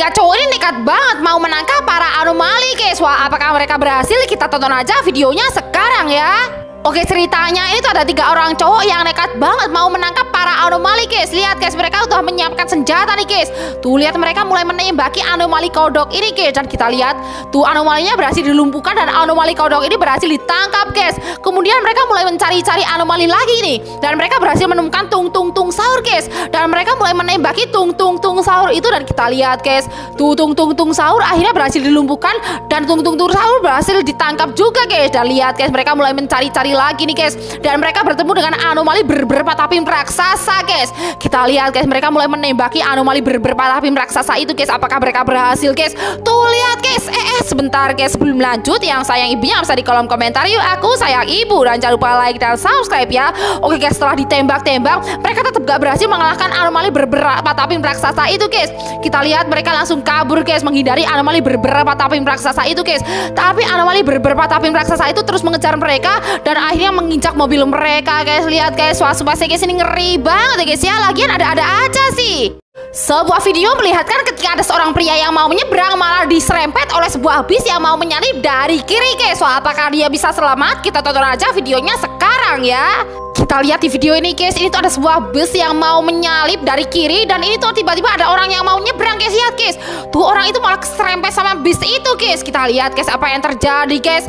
Tiga cowok ini nekat banget mau menangkap para anomali, guys. Wah, apakah mereka berhasil? Kita tonton aja videonya sekarang ya. Oke, ceritanya ini tuh ada 3 orang cowok yang nekat banget mau menangkap para anomali, guys. Lihat, guys, mereka udah menyiapkan senjata nih, guys. Tuh, lihat mereka mulai menembaki anomali kodok ini, guys. Dan kita lihat, tuh anomalinya berhasil dilumpuhkan dan anomali kodok ini berhasil ditangkap, guys. Kemudian mereka mulai mencari-cari anomali lagi nih. Dan mereka berhasil menemukan tung tung tung sahur, guys. Dan mereka mulai menembaki tung tung tung sahur itu. Dan kita lihat, guys, tuh tung tung tung sahur akhirnya berhasil dilumpuhkan dan tung tung tung sahur berhasil ditangkap juga, guys. Dan lihat, guys, mereka mulai mencari-cari lagi nih, guys. Dan mereka bertemu dengan anomali berberpatapim raksasa, guys. Kita lihat, guys, mereka mulai menembaki anomali berberpatapim raksasa itu, guys. Apakah mereka berhasil, guys? Tuh, lihat, guys. Sebentar, guys, sebelum lanjut, yang sayang ibunya bisa di kolom komentar yuk. Aku sayang ibu, dan jangan lupa like dan subscribe ya. Oke, guys, setelah ditembak-tembak, mereka tetap gak berhasil mengalahkan anomali berberpatapim raksasa itu, guys. Kita lihat mereka langsung kabur, guys, menghindari anomali berberpatapim raksasa itu, guys. Tapi anomali berberpatapim raksasa itu terus mengejar mereka dan akhirnya menginjak mobil mereka, guys. Lihat, guys, wah, sumpah sih, guys, ini ngeri banget ya, guys ya. Lagian ada-ada aja sih. Sebuah video melihatkan ketika ada seorang pria yang mau menyeberang malah diserempet oleh sebuah bis yang mau menyalip dari kiri, guys. Wah, apakah dia bisa selamat? Kita tonton aja videonya sekarang ya. Kita lihat di video ini, guys, ini tuh ada sebuah bus yang mau menyalip dari kiri dan ini tuh tiba-tiba ada orang yang mau nyebrang, guys. Lihat, guys, tuh orang itu malah keserempet sama bis itu, guys. Kita lihat, guys, apa yang terjadi, guys.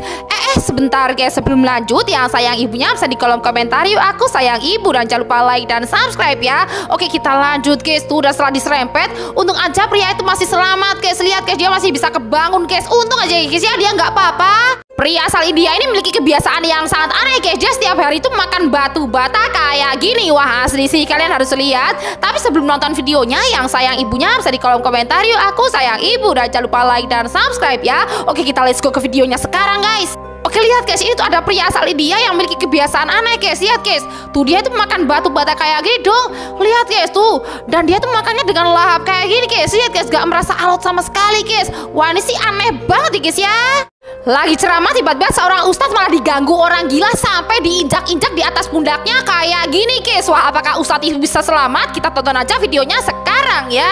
Sebentar, guys, sebelum lanjut, yang sayang ibunya bisa di kolom komentar yuk. Aku sayang ibu, dan jangan lupa like dan subscribe ya. Oke, kita lanjut, guys. Tuh udah setelah diserempet, untung aja pria itu masih selamat, guys. Lihat, guys, dia masih bisa kebangun, guys. Untung aja, guys ya, dia nggak apa-apa. Pria asal India ini memiliki kebiasaan yang sangat aneh, guys. Dia setiap hari itu makan batu bata kayak gini. Wah, asli sih, kalian harus lihat. Tapi sebelum nonton videonya, yang sayang ibunya bisa di kolom komentar yuk. Aku sayang ibu, dan jangan lupa like dan subscribe ya. Oke, kita let's go ke videonya sekarang, guys. Oke, lihat, guys, ini tuh ada pria asal India yang memiliki kebiasaan aneh, guys. Lihat, guys, tuh dia tuh makan batu bata kayak gini dong. Lihat, guys, tuh. Dan dia tuh makannya dengan lahap kayak gini, guys. Lihat, guys, gak merasa alot sama sekali, guys. Wah, ini sih aneh banget, guys ya. Lagi ceramah, tiba-tiba seorang ustadz malah diganggu orang gila sampai diinjak-injak di atas pundaknya kayak gini, guys. Wah, apakah ustadz itu bisa selamat? Kita tonton aja videonya sekarang ya.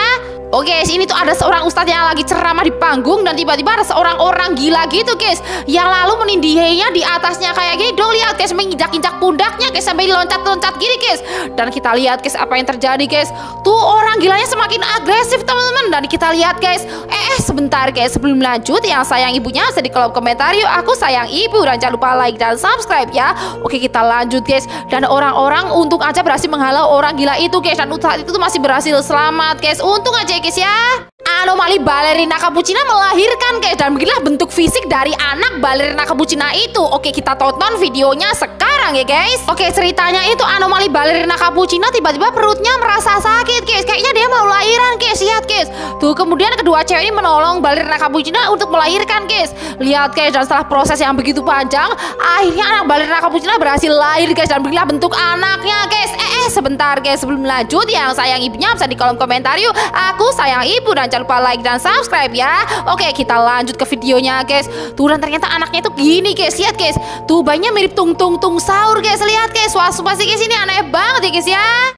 Oke, guys, ini tuh ada seorang ustadz yang lagi ceramah di panggung dan tiba-tiba ada seorang orang gila gitu, guys, yang lalu menindihainya di atasnya kayak gini dong. Lihat, guys, menginjak-injak pundaknya, guys, sampai loncat-loncat gini, guys. Dan kita lihat, guys, apa yang terjadi, guys. Tuh orang gilanya semakin agresif, teman-teman. Dan kita lihat, guys, sebentar, guys, sebelum lanjut, yang sayang ibunya bisa di kolom komentar yuk. Aku sayang ibu, dan jangan lupa like dan subscribe ya. Oke, kita lanjut, guys. Dan orang-orang untung aja berhasil menghalau orang gila itu, guys. Dan ustadz itu tuh masih berhasil selamat, guys. Untung aja, guys ya. Anomali balerina cappuccina melahirkan, guys. Dan beginilah bentuk fisik dari anak balerina cappuccina itu. Oke, kita tonton videonya sekarang ya, guys. Oke, ceritanya itu anomali balerina cappuccina tiba-tiba perutnya merasa sakit, guys. Kayaknya dia mau lahiran, guys. Lihat, guys. Tuh, kemudian kedua cewek ini menolong balerina cappuccina untuk melahirkan, guys. Lihat, guys, dan setelah proses yang begitu panjang, akhirnya anak balerina cappuccina berhasil lahir, guys. Dan beginilah bentuk anaknya, guys. Sebentar, guys, sebelum lanjut, yang sayang ibunya bisa di kolom komentar yuk. Aku sayang ibu, dan jangan lupa like dan subscribe ya. Oke, kita lanjut ke videonya, guys. Tuh, dan ternyata anaknya itu gini, guys. Lihat, guys. Tuh, bayinya mirip tung tung tung sahur, guys. Lihat, guys. Wah, sumpah sih, guys, ini aneh banget ya, guys ya.